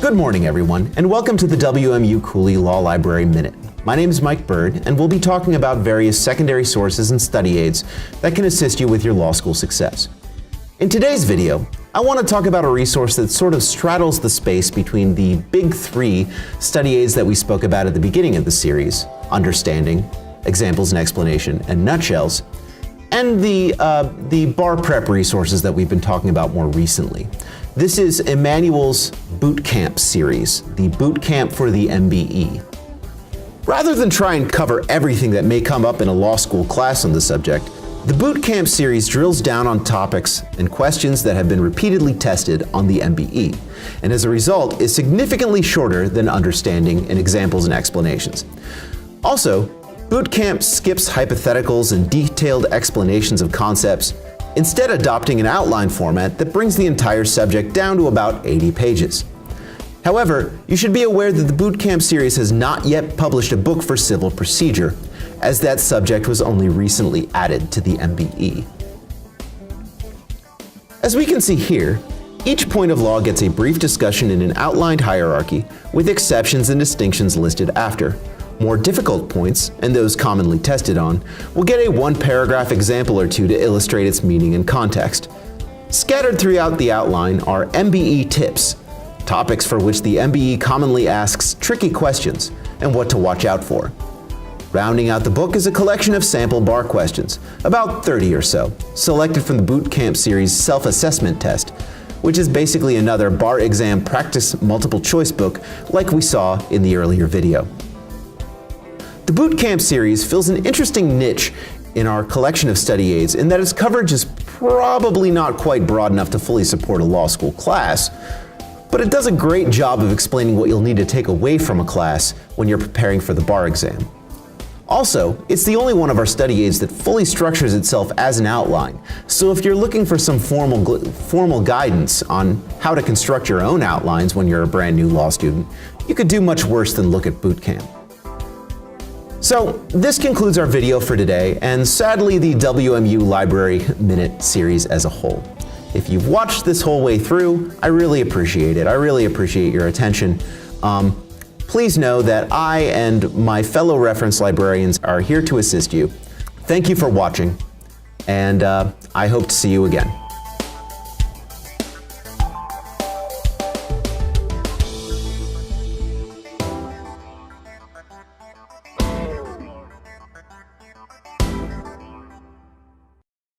Good morning, everyone, and welcome to the WMU Cooley Law Library Minute. My name is Mike Bird, and we'll be talking about various secondary sources and study aids that can assist you with your law school success. In today's video, I want to talk about a resource that sort of straddles the space between the big three study aids that we spoke about at the beginning of the series, understanding, examples and explanation, and nutshells, and the bar prep resources that we've been talking about more recently. This is Emanuel's Bootcamp series, the Bootcamp for the MBE. Rather than try and cover everything that may come up in a law school class on the subject, the Bootcamp series drills down on topics and questions that have been repeatedly tested on the MBE, and as a result is significantly shorter than understanding and examples and explanations. Also, Bootcamp skips hypotheticals and detailed explanations of concepts, instead adopting an outline format that brings the entire subject down to about 80 pages. However, you should be aware that the Bootcamp series has not yet published a book for civil procedure, as that subject was only recently added to the MBE. As we can see here, each point of law gets a brief discussion in an outlined hierarchy with exceptions and distinctions listed after. More difficult points, and those commonly tested on, will get a one-paragraph example or two to illustrate its meaning and context. Scattered throughout the outline are MBE tips, topics for which the MBE commonly asks tricky questions and what to watch out for. Rounding out the book is a collection of sample bar questions, about 30 or so, selected from the Bootcamp series self-assessment test, which is basically another bar exam practice multiple choice book like we saw in the earlier video. The Bootcamp series fills an interesting niche in our collection of study aids in that its coverage is probably not quite broad enough to fully support a law school class, but it does a great job of explaining what you'll need to take away from a class when you're preparing for the bar exam. Also, it's the only one of our study aids that fully structures itself as an outline, so if you're looking for some formal guidance on how to construct your own outlines when you're a brand new law student, you could do much worse than look at Bootcamp. So this concludes our video for today, and sadly the WMU Library Minute series as a whole. If you've watched this whole way through, I really appreciate it. I really appreciate your attention. Please know that I and my fellow reference librarians are here to assist you. Thank you for watching, and I hope to see you again.